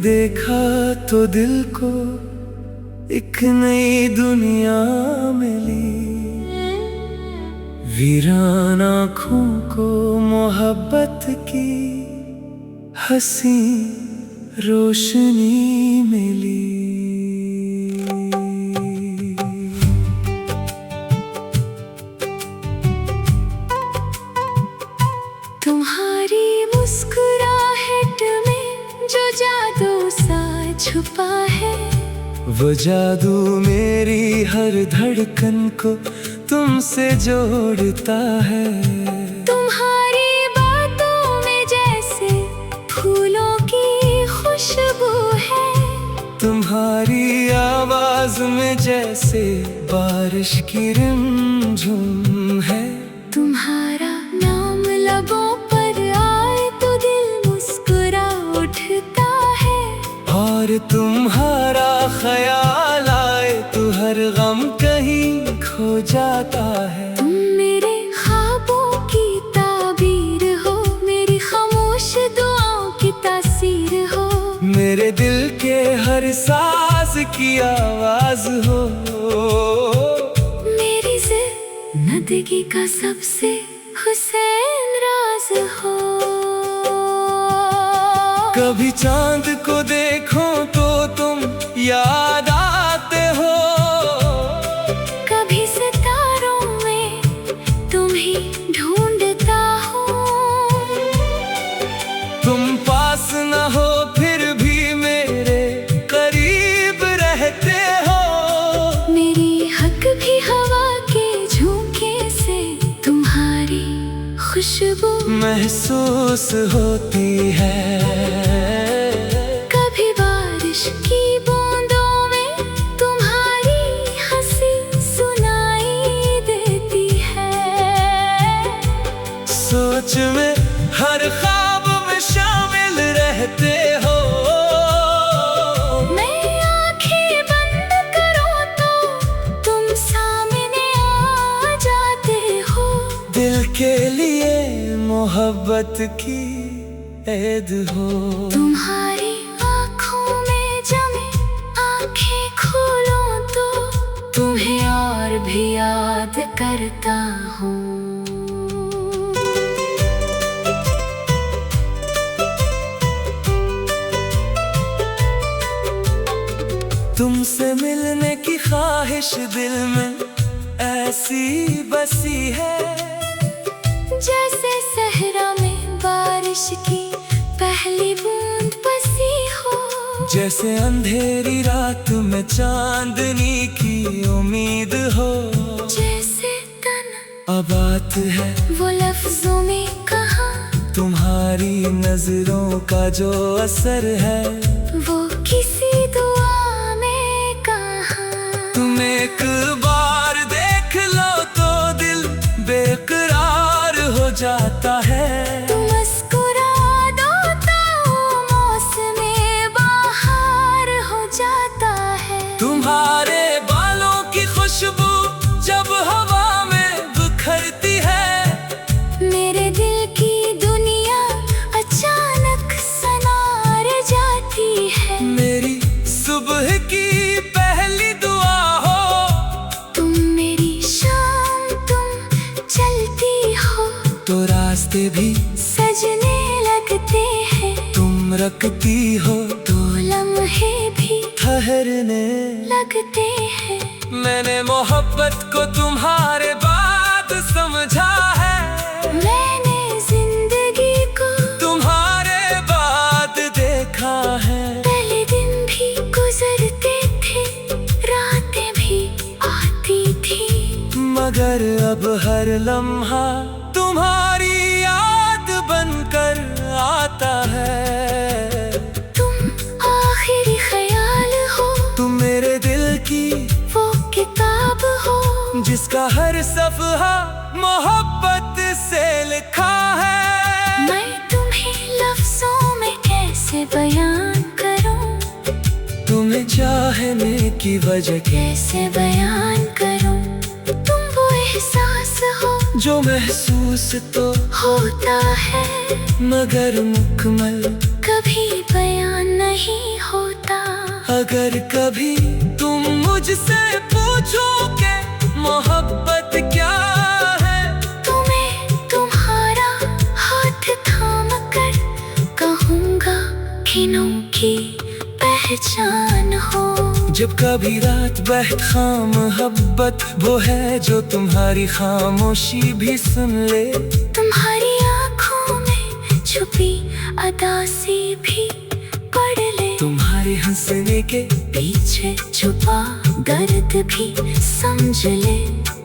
देखा तो दिल को एक नई दुनिया मिली। वीरान आँखों को मोहब्बत की हंसी रोशनी मिली। तुम्हारी मुस्कुराहट में जो जादू सा छुपा है, वो जादू मेरी हर धड़कन को तुमसे जोड़ता है। तुम्हारी बातों में जैसे फूलों की खुशबू है, तुम्हारी आवाज में जैसे बारिश की रिमझिम है। तुम्हारा नाम लबों पर आए तो दिल मुस्कुरा उठता है, और तुम्हारा ख्याल आए तो हर गम कहीं खो जाता है। तुम मेरे ख्वाबों की ताबीर हो, मेरी खामोश दुआओं की तासीर हो, मेरे दिल के हर सांस की आवाज हो, मेरी जिंदगी का सबसे हुसैन राज हो। कभी चांद को देखो तो तुम याद आते हो, कभी सितारों में तुम ही ढूंढता हूँ। तुम पास न हो फिर भी मेरे करीब रहते हो। मेरी हक भी हवा के झोंके से तुम्हारी खुशबू महसूस होती है। कभी बारिश की बूंदों में तुम्हारी हंसी सुनाई देती है। सोच में हर ख्वाब में शामिल रहते हो। मैं आंखें बंद करूं तो तुम सामने आ जाते हो। दिल के लिए मोहब्बत की ऐद हो। तुम्हारी आँखों में जमे आँखें खोलो तो तुम्हें और भी याद करता हूँ। तुमसे मिलने की ख्वाहिश दिल में ऐसी बसी है, जैसे सहरा में बारिश की पहली बूंद बसी हो, जैसे अंधेरी रात में चांदनी की उम्मीद हो। जैसे तन अब बात है वो लफ्जों में कहा, तुम्हारी नजरों का जो असर है वो किसी दुआ में कहा। तुम एक बार देख लो तो दिल बेकरार हो जाता है। तुम मुस्कुरा दो तो मौसमे बहार हो जाता है। तुम्हारे बालों की खुशबू जब हवा में बिखरती है, मेरे दिल की दुनिया अचानक सनार जाती है। मेरी सुबह की पहली दुआ हो। तुम मेरी शाम तुम चलती हो तो रास्ते भी सजने लगते हैं। तुम रखती हो तो लम्हे भी ठहरने। लगते हैं। मैंने मोहब्बत को तुम्हारे बाद समझा है, मैंने जिंदगी को तुम्हारे बाद देखा है। पहले दिन भी गुजरते थे, रातें भी आती थी, मगर अब हर लम्हा तुम्हारी याद बनकर आता है। तुम आखिरी ख्याल हो, तुम मेरे दिल की वो किताब हो, जिसका हर सफ़हा मोहब्बत से लिखा है। मैं तुम्हें लफ्जों में कैसे बयान करूं, तुम्हें चाहने की वजह कैसे बयान करूं। तुम वो एहसास हो जो महसूस तो होता है मगर मुकम्मल कभी बयान नहीं होता। अगर कभी तुम मुझसे पूछो कि मोहब्बत क्या है, तुम्हें तुम्हारा हाथ थाम कर कहूँगा खिनों की पहचान हो। जब कभी रात बहत खाम मोहब्बत वो है जो तुम्हारी खामोशी भी सुन ले। तुम्हारी आँखों में छुपी अदासी भी पढ़ ले। तुम्हारे हंसने के पीछे छुपा दर्द भी समझ ले।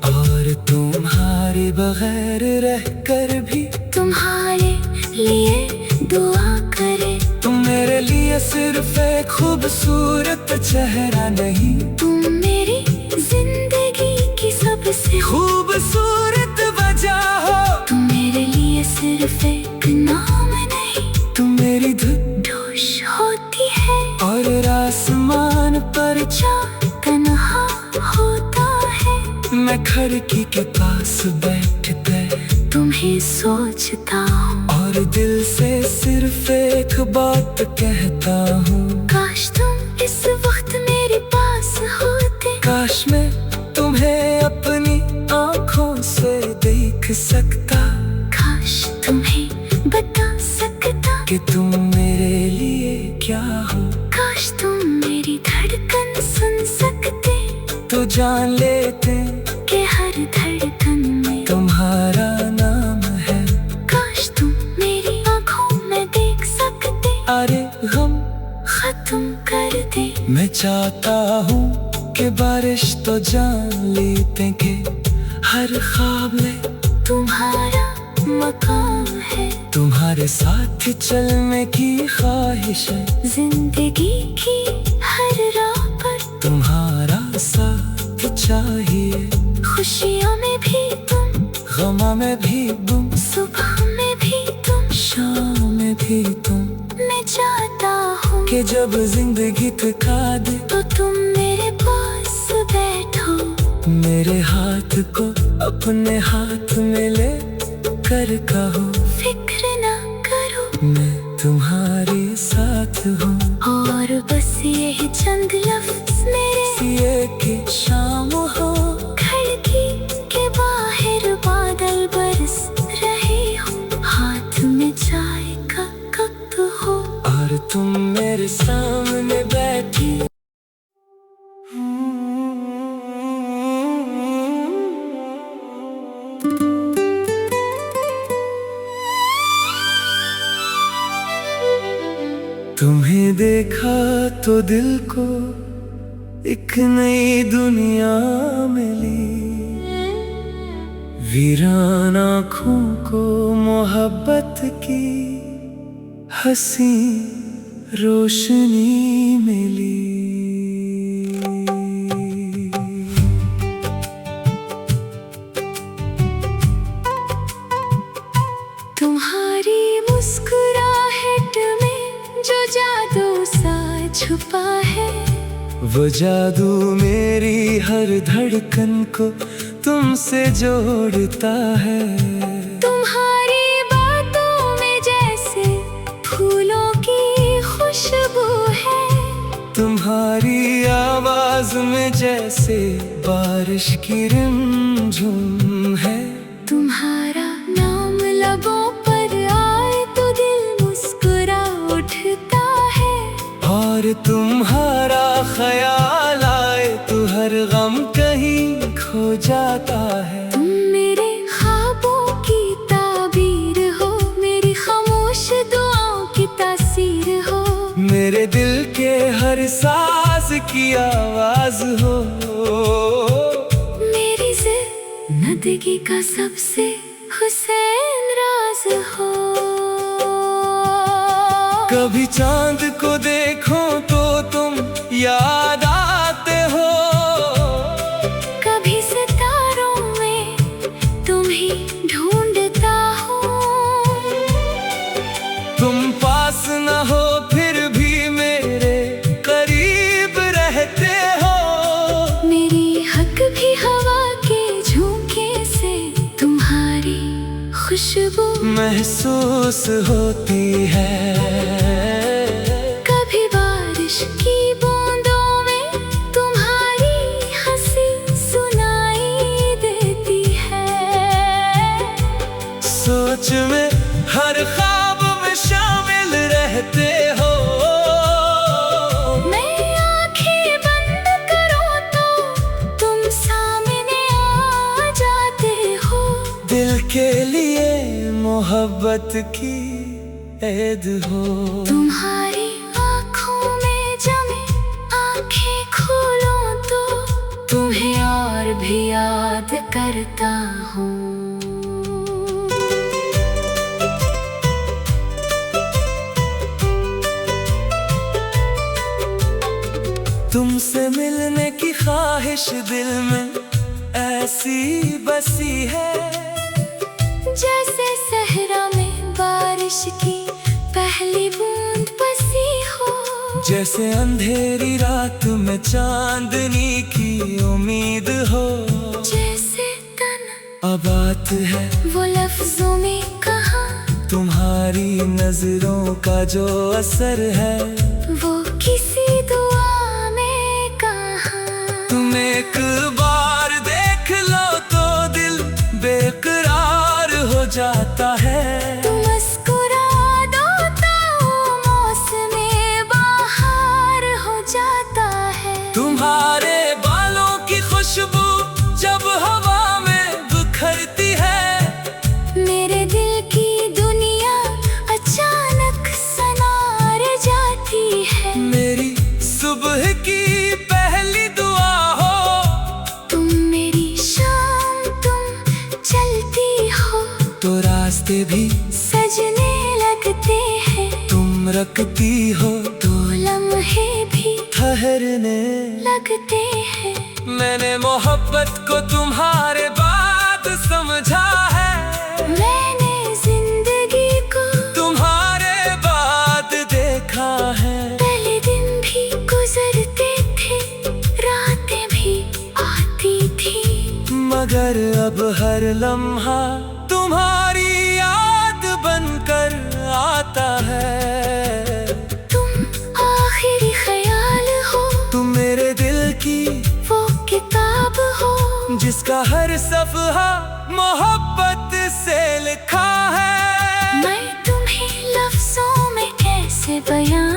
और तुम्हारे बगैर रहकर भी तुम्हारे लिए दुआ करे। तुम मेरे लिए सिर्फ एक खूबसूरत चेहरा नहीं, तुम मेरी जिंदगी की सबसे खूबसूरत वजह हो। तुम मेरे लिए सिर्फ एक नाम नहीं, तुम मेरी धुश होती है और आसमान पर चाँद तन्हा होता है। मैं खिड़की के पास बैठ कर तुम्हें सोचता हूँ और दिल से सिर्फ एक बात कहता हूँ, काश तुम इस वक्त मेरे पास होते। काश मैं तुम्हें अपनी आँखों से देख सकता, काश तुम्हें बता सकता कि तुम मेरे लिए क्या हो। काश तुम मेरी धड़कन सुन सकते, तो जान लेते कि हर धड़कन में तुम्हारा नाम है। काश तुम मेरी आँखों में देख सकते, अरे हम खत्म कर दे। मैं चाहता हूँ कि बारिश तो जान लेते कि हर ख्वाब में तुम्हारा मकाम है। तुम्हारे साथ चलने की ख्वाहिश है। जिंदगी की हर राह पर तुम्हारा साथ चाहिए, खुशियों में भी तुम, गमा में भी तुम, सुबह में भी तुम, शाम में भी तुम। मैं चाहता हूँ कि जब जिंदगी थका दे तो तुम मेरे पास बैठो। मेरे हाथ को अपने हाथ में ले कर कहो, फिक्र ना करो मैं तुम्हारे साथ हूँ। और बस यही चंद लफ्ज मेरे ये कि शाम हो, खिड़की के बाहर बादल बरस रहे हो, हाथ में चाय का कप हो और तुम मेरे सामने बैठी। तुम्हें देखा तो दिल को एक नई दुनिया मिली, वीरान आँखों को मोहब्बत की हंसी रोशनी मिली। तुम्हारी मुस्कुराहट में जो जादू सा छुपा है, वो जादू मेरी हर धड़कन को तुमसे जोड़ता है। तुम्हारी बातों में जैसे फूलों की खुशबू है, तुम्हारी आवाज में जैसे बारिश की रिमझिम है। तुम्हारा नाम लबों पर आए तो दिल मुस्कुरा उठता है। और तुम्हारा ख्याल आए तो हर गम कहीं खो जाता है। तुम मेरे ख्वाबों की ताबीर हो, मेरी खामोश दुआओं की तासीर हो, मेरे दिल के हर सांस की आवाज हो, मेरी जिंदगी का सबसे हुसैन राज हो। कभी चांद को देखो तो तुम याद आते हो, कभी सितारों में तुम्ही ढूंढता हूँ। तुम पास न हो फिर भी मेरे करीब रहते हो। मेरी हक भी हवा के झोंके से तुम्हारे खुशबू महसूस होती है। कभी बारिश की बूंदों में तुम्हारी हंसी सुनाई देती है। सोच में हर ख्वाब में शामिल रहते हो। मैं आंखें बंद करूं तो तुम सामने आ जाते हो। दिल के लिए मोहब्बत की ऐद हो। तुम्हारी आँखों में जमे आँखें खोलो तो तुम्हें और भी याद करता हूँ। तुमसे मिलने की ख्वाहिश दिल में ऐसी बसी है। जैसे सहरा में बारिश की पहली बूंद बसी हो। जैसे अंधेरी रात में चांदनी की उम्मीद हो। जैसे तन अब बात है वो लफ्जों में कहा, तुम्हारी नजरों का जो असर है वो किसी दुआ में कहा। तुम एक बार देख लो तो दिल बेकरार हो जाता है। तुम मुस्कुरा दो तो मौसमे बहार हो जाता है। तुम्हारे बालों की खुशबू जब हवा में बिखरती है। मेरे दिल की दुनिया अचानक सनार जाती है। मेरी सुबह की पहली दुआ हो। तुम मेरी शाम तुम चलती हो तो रास्ते भी सजने लगते हैं। तुम रखती हो तो लम्हे भी ठहरने। लगते हैं। मैंने मोहब्बत को तुम्हारे बाद समझा है। मैंने जिंदगी को तुम्हारे बाद देखा है। पहले दिन भी गुजरते थे, रातें भी आती थी, मगर अब हर लम्हा तुम्हारी याद बनकर आता है। तुम आखिरी ख्याल हो, तुम मेरे दिल की वो किताब हो, जिसका हर सफ़हा मोहब्बत से लिखा है। मैं तुम्हें लफ्जों में कैसे बयां